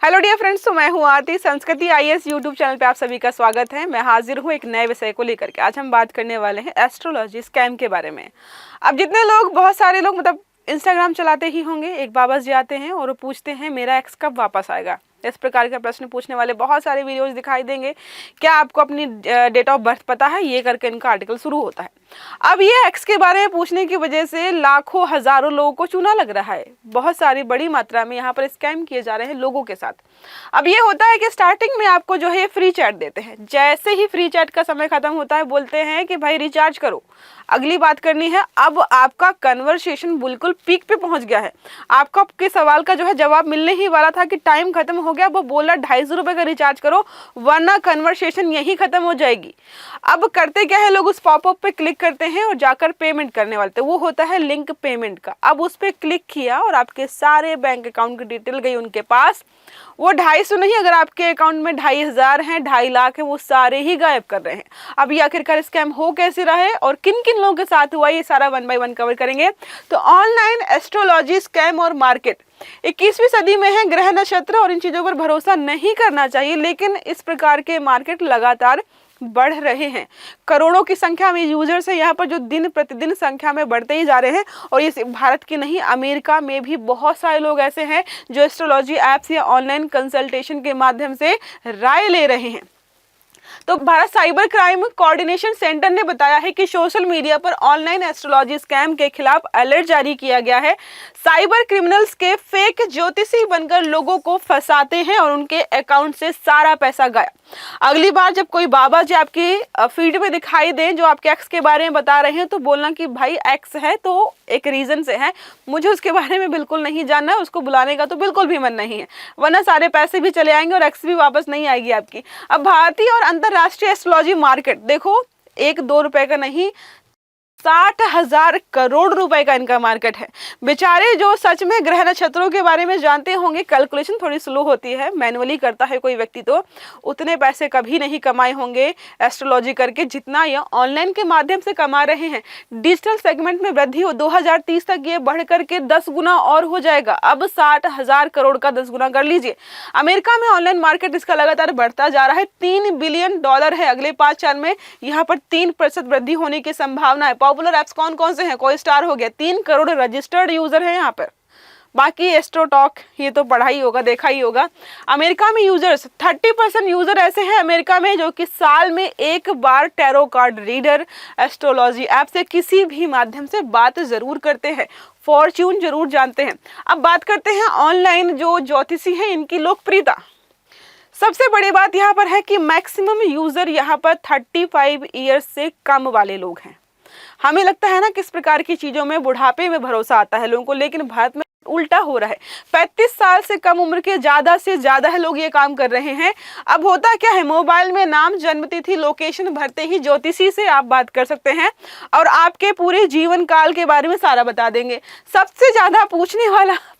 Hello dear friends, तो मैं हूँ आरती। संस्कृति आईएएस यूट्यूब चैनल पे आप सभी का स्वागत है। मैं हाजिर हूँ एक नए विषय को लेकर के। आज हम बात करने वाले हैं एस्ट्रोलॉजी स्कैम के बारे में। अब जितने लोग, बहुत सारे लोग मतलब इंस्टाग्राम चलाते ही होंगे, एक बाबा जी आते हैं और वो पूछते हैं मेरा एक्स कब वापस आएगा। इस प्रकार का प्रश्न पूछने वाले बहुत सारे वीडियोस दिखाई देंगे। क्या आपको अपनी डेट ऑफ बर्थ पता है? ये करके इनका आर्टिकल शुरू होता है। अब ये एक्स के बारे में पूछने की वजह से लाखों हजारों लोगों को चूना लग रहा है। बहुत सारी बड़ी मात्रा में यहाँ पर स्कैम किए जा रहे हैं लोगों के साथ। अब ये होता है कि स्टार्टिंग में आपको जो है फ्री चैट देते हैं। जैसे ही फ्री चैट का समय खत्म होता है बोलते हैं कि भाई रिचार्ज करो, अगली बात करनी है। अब आपका कन्वर्सेशन बिल्कुल पीक पे पहुंच गया है। आपका आपके सवाल का जो है जवाब मिलने ही वाला था कि टाइम खत्म हो गया। वो बोला 250 रुपये का रिचार्ज करो वरना कन्वर्सेशन यही खत्म हो जाएगी। अब करते क्या है, लोग उस पॉपअप पे क्लिक करते हैं और जाकर पेमेंट करने वाले थे। वो होता है लिंक पेमेंट का। अब उस पर क्लिक किया और आपके सारे बैंक अकाउंट की डिटेल गई उनके पास। वो 250 नहीं, अगर आपके अकाउंट में 2500 हैं, 2.5 लाख है, वो सारे ही गायब कर रहे हैं। अब ये आखिरकार स्कैम हो कैसे रहा है और किन किन लोगों के साथ हुआ, ये सारा 1 बाय 1 कवर करेंगे। तो ऑनलाइन एस्ट्रोलॉजी स्कैम और मार्केट 21वीं सदी में है। ग्रह नक्षत्र और इन चीजों पर भरोसा नहीं करना चाहिए, लेकिन इस प्रकार के मार्केट लगातार बढ़ रहे हैं। करोड़ों की संख्या में यूजर्स हैं यहाँ पर, जो दिन प्रतिदिन संख्या में बढ़ते ही जा रहे हैं। और ये भारत की नहीं, अमेरिका में भी बहुत सारे लोग ऐसे हैं जो एस्ट्रोलॉजी ऐप्स या ऑनलाइन कंसल्टेशन के माध्यम से राय ले रहे हैं। तो Bharat cyber crime coordination centre ने बताया है कि सोशल मीडिया पर ऑनलाइन एस्ट्रोलॉजी स्कैम के खिलाफ अलर्ट जारी किया गया है। साइबर क्रिमिनल्स के फेक ज्योतिषी बनकर लोगों को फंसाते हैं और उनके अकाउंट से सारा पैसा गायब। अगली बार जब कोई बाबा जी आपकी फीड में दिखाई दें जो आपके एक्स के बारे में बता रहे हैं, तो बोलना कि भाई एक्स है तो एक रीजन से है, मुझे उसके बारे में बिल्कुल नहीं जानना है, उसको बुलाने का तो बिल्कुल भी मन नहीं है, वरना सारे पैसे भी चले आएंगे और एक्स भी वापस नहीं आएगी आपकी। अब भारतीय और अंतरराष्ट्रीय एस्ट्रोलॉजी मार्केट देखो, 1-2 रुपए का नहीं, 60,000 करोड़ रुपए का इनका मार्केट है। बेचारे जो सच में ग्रह नक्षत्रों के बारे में जानते होंगे, कैलकुलेशन थोड़ी स्लो होती है, मैनुअली करता है कोई व्यक्ति, तो उतने पैसे कभी नहीं कमाए होंगे एस्ट्रोलॉजी करके जितना ये ऑनलाइन के माध्यम से कमा रहे हैं। डिजिटल सेगमेंट में वृद्धि हो, 2030 तक ये बढ़ करके 10 गुना और हो जाएगा। अब 60,000 करोड़ का 10 गुना कर लीजिए। अमेरिका में ऑनलाइन मार्केट इसका लगातार बढ़ता जा रहा है। $3 बिलियन है। अगले 5 साल में यहाँ पर 3% वृद्धि होने की संभावना है। पॉपुलर ऐप्स कौन कौन से हैं? कोई स्टार हो गया, 3 करोड़ रजिस्टर्ड यूजर हैं यहाँ पर। बाकी एस्ट्रोटॉक ये तो पढ़ा ही होगा, देखा ही होगा। अमेरिका में यूजर्स 30% यूजर ऐसे हैं अमेरिका में जो कि साल में एक बार tarot card reader astrology app से किसी भी माध्यम से बात जरूर करते हैं, फॉर्च्यून जरूर जानते हैं। अब बात करते हैं ऑनलाइन जो ज्योतिषी हैं, इनकी लोकप्रियता। सबसे बड़ी बात यहाँ पर है कि मैक्सिमम यूजर यहाँ पर 35 ईयर्स से कम वाले लोग हैं। हमें लगता है ना किस प्रकार की चीजों में बुढ़ापे में भरोसा आता है लोगों को, लेकिन भारत में उल्टा हो रहा है। 35 साल से कम उम्र के ज्यादा से ज्यादा है लोग ये काम कर रहे हैं। अब होता क्या है, मोबाइल में नाम, जन्मतिथि, लोकेशन भरते ही ज्योतिषी से आप बात कर सकते हैं और आपके पूरे जीवन काल के बारे में सारा बता देंगे। सबसे ज्यादा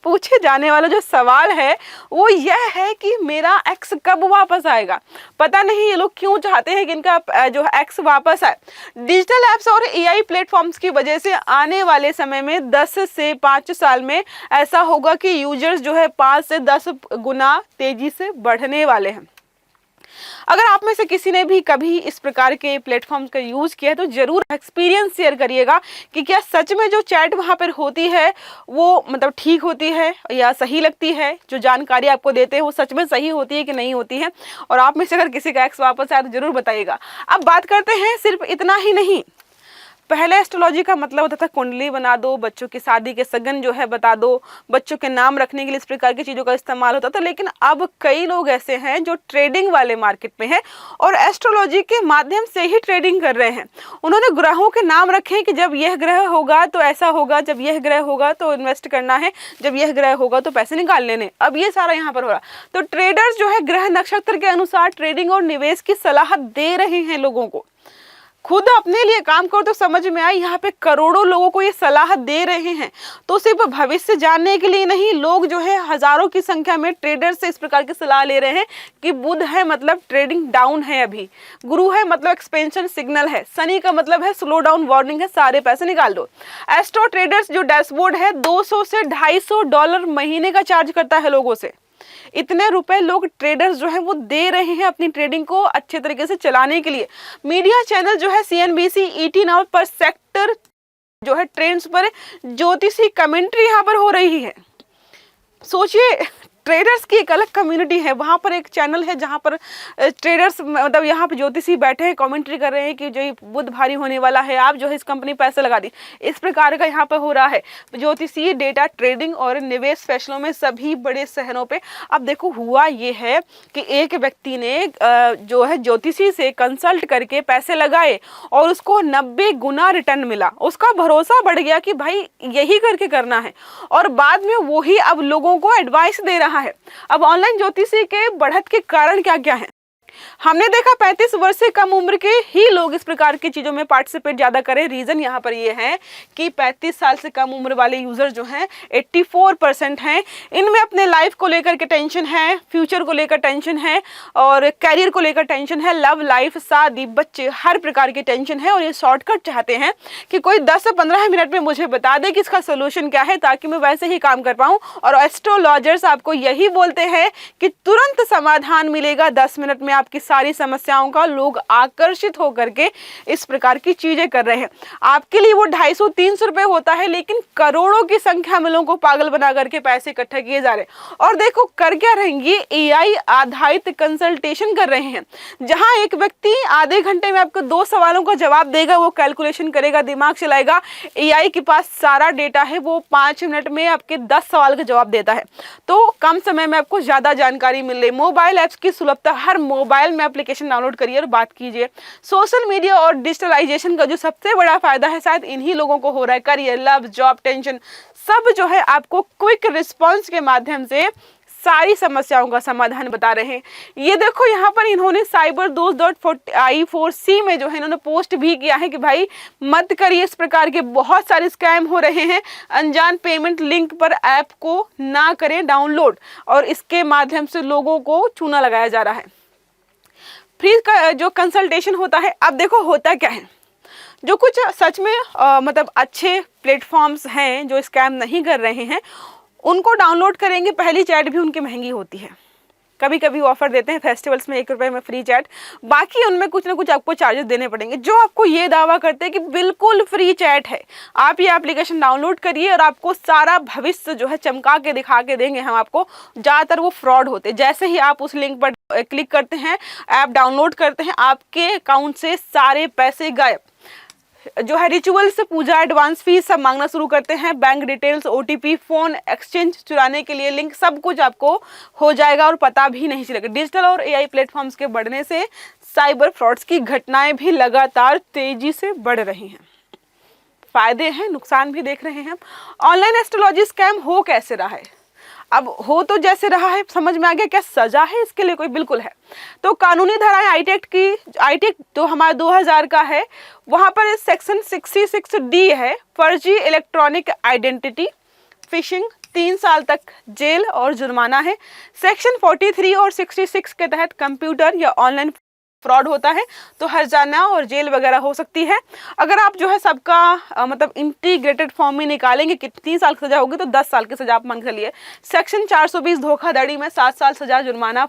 पूछे जाने वाला जो सवाल है वो यह है कि मेरा एक्स कब वापस आएगा। पता नहीं ये लोग क्यों चाहते हैं कि इनका जो एक्स वापस आए। डिजिटल एप्स और एआई प्लेटफॉर्म्स की वजह से आने वाले समय में 10 से 5 साल में ऐसा होगा कि यूजर्स जो है 5 से 10 गुना तेजी से बढ़ने वाले हैं। अगर आप में से किसी ने भी कभी इस प्रकार के प्लेटफॉर्म्स का यूज किया है तो जरूर एक्सपीरियंस शेयर करिएगा कि क्या सच में जो चैट वहां पर होती है वो मतलब ठीक होती है या सही लगती है, जो जानकारी आपको देते हैं वो सच में सही होती है कि नहीं होती है। और आप में से अगर किसी का एक्स वापस आया तो जरूर बताइएगा। अब बात करते हैं, सिर्फ इतना ही नहीं, पहले एस्ट्रोलॉजी का मतलब होता था कुंडली बना दो, बच्चों की शादी के सगन जो है बता दो, बच्चों के नाम रखने के लिए इस प्रकार की चीज़ों का इस्तेमाल होता था। लेकिन अब कई लोग ऐसे हैं जो ट्रेडिंग वाले मार्केट में हैं और एस्ट्रोलॉजी के माध्यम से ही ट्रेडिंग कर रहे हैं। उन्होंने ग्रहों के नाम रखे हैं कि जब यह ग्रह होगा तो ऐसा होगा, जब यह ग्रह होगा तो इन्वेस्ट करना है, जब यह ग्रह होगा तो पैसे निकाल लेने। अब ये सारा यहाँ पर हो रहा। तो ट्रेडर्स जो है ग्रह नक्षत्र के अनुसार ट्रेडिंग और निवेश की सलाह दे रहे हैं लोगों को। खुद अपने लिए काम करो तो समझ में आए, यहाँ पे करोड़ों लोगों को ये सलाह दे रहे हैं। तो सिर्फ भविष्य जानने के लिए नहीं, लोग जो है हजारों की संख्या में ट्रेडर से इस प्रकार की सलाह ले रहे हैं कि बुध है मतलब ट्रेडिंग डाउन है, अभी गुरु है मतलब एक्सपेंशन सिग्नल है, शनि का मतलब है स्लो डाउन वार्निंग है, सारे पैसे निकाल दो। एस्ट्रो ट्रेडर्स जो डैशबोर्ड है $200 से $250 महीने का चार्ज करता है लोगों से। इतने रुपए लोग ट्रेडर्स जो हैं वो दे रहे हैं अपनी ट्रेडिंग को अच्छे तरीके से चलाने के लिए। मीडिया चैनल जो है CNBC, ET नाउ पर सेक्टर जो है ट्रेंड्स पर ज्योतिषी कमेंट्री यहाँ पर हो रही है। सोचिए, ट्रेडर्स की एक अलग कम्युनिटी है, वहाँ पर एक चैनल है जहाँ पर ट्रेडर्स मतलब यहाँ पर ज्योतिषी बैठे हैं, कमेंट्री कर रहे हैं कि जो बुध भारी होने वाला है, आप जो है इस कंपनी पैसे लगा दी। इस प्रकार का यहाँ पर हो रहा है ज्योतिषी डेटा ट्रेडिंग और निवेश फैसलों में सभी बड़े शहरों पे। अब देखो हुआ ये है कि एक व्यक्ति ने जो है ज्योतिषी से कंसल्ट करके पैसे लगाए और उसको 90 गुना रिटर्न मिला। उसका भरोसा बढ़ गया कि भाई यही करके करना है, और बाद में वही अब लोगों को एडवाइस दे रहा है। अब ऑनलाइन ज्योतिषी के बढ़त के कारण क्या क्या है? हमने देखा 35 वर्ष से कम उम्र के ही लोग इस प्रकार की चीजों में पार्टिसिपेट ज्यादा करें। रीजन यहाँ पर ये है कि 35 साल से कम उम्र वाले यूजर जो हैं 84% हैं। इनमें अपने लाइफ को लेकर के टेंशन है, फ्यूचर को लेकर टेंशन है, और कैरियर को लेकर टेंशन है, लव लाइफ, शादी, बच्चे, हर प्रकार की टेंशन है। और ये शॉर्टकट चाहते हैं कि कोई 10 से 15 मिनट में मुझे बता दे कि इसका सोल्यूशन क्या है, ताकि मैं वैसे ही काम कर पाऊं। और एस्ट्रोलॉजर्स आपको यही बोलते हैं कि तुरंत समाधान मिलेगा 10 मिनट में आपकी सारी समस्याओं का। लोग आकर्षित होकर के इस प्रकार की चीजें कर रहे हैं। आपके लिए वो 250-300 रुपए होता है, लेकिन करोड़ों की संख्या में लोगों को पागल बना करके पैसे इकट्ठा किए जा रहे हैं। और देखो कर क्या रहेंगे, AI आधारित कंसल्टेशन कर रहे हैं, जहां एक व्यक्ति आधे घंटे में आपको 2 सवालों का जवाब देगा, वो कैलकुलेशन करेगा, दिमाग चलाएगा। AI के पास सारा डेटा है, वो 5 मिनट में आपके 10 सवाल का जवाब देता है। तो कम समय में आपको ज्यादा जानकारी मिल रही। मोबाइल ऐप्स की सुलभता, हर मोबाइल में एप्लीकेशन डाउनलोड करिए और बात कीजिए। सोशल मीडिया और डिजिटलाइजेशन का जो सबसे बड़ा फायदा है शायद इन्हीं लोगों को हो रहा है। करियर, लव, जॉब, टेंशन सब जो है आपको क्विक रिस्पॉन्स के माध्यम से सारी समस्याओं का समाधान बता रहे हैं। ये देखो यहाँ पर इन्होंने cyberdost.i4c में जो है इन्होंने पोस्ट भी किया है कि भाई मत करिए इस प्रकार के बहुत सारे स्कैम हो रहे हैं। अनजान पेमेंट लिंक पर ऐप को ना करें डाउनलोड, और इसके माध्यम से लोगों को चूना लगाया जा रहा है। फ्री का जो कंसल्टेशन होता है, अब देखो होता क्या है, जो कुछ सच में मतलब अच्छे प्लेटफॉर्म्स हैं जो स्कैम नहीं कर रहे हैं, उनको डाउनलोड करेंगे। पहली चैट भी उनकी महंगी होती है, कभी कभी ऑफर देते हैं फेस्टिवल्स में 1 रुपए में फ्री चैट, बाकी उनमें कुछ ना कुछ आपको चार्जेस देने पड़ेंगे। जो आपको ये दावा करते हैं कि बिल्कुल फ्री चैट है, आप ये एप्लीकेशन डाउनलोड करिए और आपको सारा भविष्य जो है चमका के दिखा के देंगे हम आपको, ज़्यादातर वो फ्रॉड होते हैं। जैसे ही आप उस लिंक पर क्लिक करते हैं, ऐप डाउनलोड करते हैं, आपके अकाउंट से सारे पैसे गायब। जो है रिचुअल्स, पूजा, एडवांस फीस सब मांगना शुरू करते हैं। Bank details, OTP, phone exchange चुराने के लिए लिंक, सब कुछ आपको हो जाएगा और पता भी नहीं चलेगा। डिजिटल और AI प्लेटफॉर्म्स के बढ़ने से साइबर फ्रॉड्स की घटनाएं भी लगातार तेजी से बढ़ रही हैं। फायदे हैं, नुकसान भी देख रहे हैं। ऑनलाइन एस्ट्रोलॉजी स्कैम हो कैसे रहा है? अब हो तो जैसे रहा है, समझ में आ गया। क्या सजा है इसके लिए? कोई बिल्कुल है। तो कानूनी धाराएं आई टेक्ट तो हमारा 2000 का है, वहां पर सेक्शन 66D है, फर्जी इलेक्ट्रॉनिक आइडेंटिटी, फिशिंग, 3 साल तक जेल और जुर्माना है। सेक्शन 43 और 66 के तहत कंप्यूटर या ऑनलाइन फ्रॉड होता है तो हर्जाना और जेल वगैरह हो सकती है। अगर आप जो है सबका मतलब इंटीग्रेटेड फॉर्म में निकालेंगे कितनी साल की सजा होगी, तो 10 साल की सजा आप मान चलिए। सेक्शन 420 धोखाधड़ी में 7 साल सजा, जुर्माना।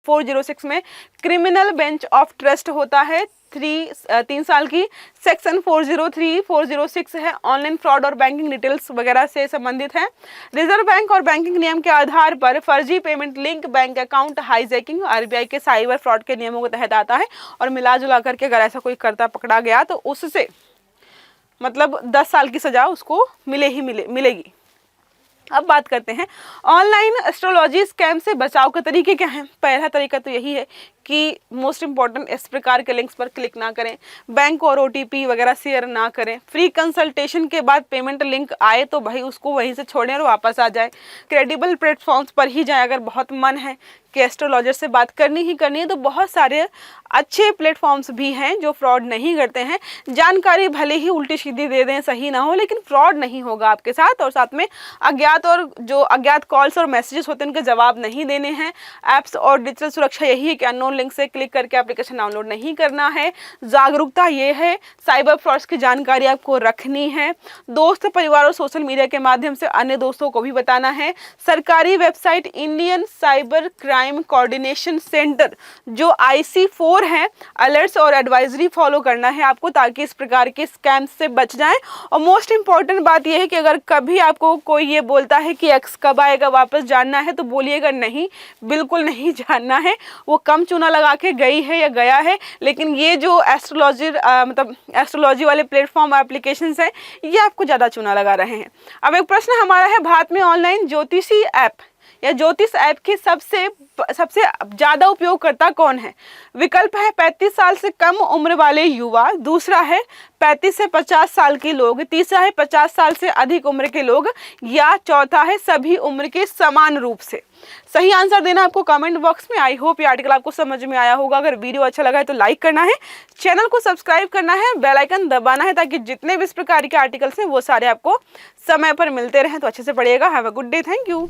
406 में क्रिमिनल बेंच ऑफ ट्रस्ट होता है 3 साल की। सेक्शन 403, 406 है ऑनलाइन फ्रॉड और बैंकिंग डिटेल्स वगैरह से संबंधित है। रिजर्व बैंक और बैंकिंग नियम के आधार पर फर्जी payment link, bank account hijacking RBI के साइबर फ्रॉड के नियमों के तहत आता है। और मिला जुला करके अगर ऐसा कोई करता पकड़ा गया तो उससे मतलब 10 साल की सजा उसको मिलेगी। अब बात करते हैं ऑनलाइन एस्ट्रोलॉजी स्कैम से बचाव के तरीके क्या हैं। पहला तरीका तो यही है कि मोस्ट इंपॉर्टेंट, इस प्रकार के लिंक्स पर क्लिक ना करें, बैंक और OTP वगैरह शेयर ना करें। फ्री कंसल्टेशन के बाद पेमेंट लिंक आए तो भाई उसको वहीं से छोड़ें और वापस आ जाए। क्रेडिबल प्लेटफॉर्म्स पर ही जाएं अगर बहुत मन है कि एस्ट्रोलॉजर से बात करनी ही करनी है, तो बहुत सारे अच्छे प्लेटफॉर्म्स भी हैं जो फ्रॉड नहीं करते हैं। जानकारी भले ही उल्टी सीधी दे दें, सही ना हो, लेकिन फ्रॉड नहीं होगा आपके साथ। और साथ में अज्ञात कॉल्स और मैसेजेस होते हैं उनके जवाब नहीं देने हैं। ऐप्स और डिजिटल सुरक्षा यही है कि अननोन लिंक से क्लिक करके एप्लीकेशन डाउनलोड नहीं करना है। जागरूकता ये है, साइबर फ्रॉड्स की जानकारी आपको रखनी है। दोस्त, परिवार और सोशल मीडिया के माध्यम से अन्य दोस्तों को भी बताना है। सरकारी website Indian cyber crime coordination centre जो IC4 है, अलर्ट्स और एडवाइजरी फॉलो करना है आपको, ताकि इस प्रकार के स्कैम से बच जाएं। और मोस्ट इंपॉर्टेंट बात यह है कि अगर कभी आपको कोई ये बोलता है कि एक्स कब आएगा, वापस जानना है, तो बोलिएगा नहीं, बिल्कुल नहीं जानना है। वो कम चूना लगा के गई है या गया है, लेकिन ये जो एस्ट्रोलॉजी वाले प्लेटफॉर्म एप्लीकेशंस हैं, ये आपको ज़्यादा चूना लगा रहे हैं। अब एक प्रश्न हमारा है, भारत में ऑनलाइन ज्योतिषी ऐप या ज्योतिष ऐप की सबसे ज़्यादा उपयोगकर्ता कौन है? विकल्प है 35 साल से कम उम्र वाले युवा, दूसरा है 35 से 50 साल के लोग, तीसरा है 50 साल से अधिक उम्र के लोग, या चौथा है सभी उम्र के समान रूप से। सही आंसर देना आपको कमेंट बॉक्स में। आई होप ये आर्टिकल आपको समझ में आया होगा। अगर वीडियो अच्छा लगा है तो लाइक करना है, चैनल को सब्सक्राइब करना है, बेल आइकन दबाना है, ताकि जितने भी इस प्रकार के आर्टिकल्स हैं वो सारे आपको समय पर मिलते रहें। तो अच्छे से पढ़िएगा। Have a good day. Thank you.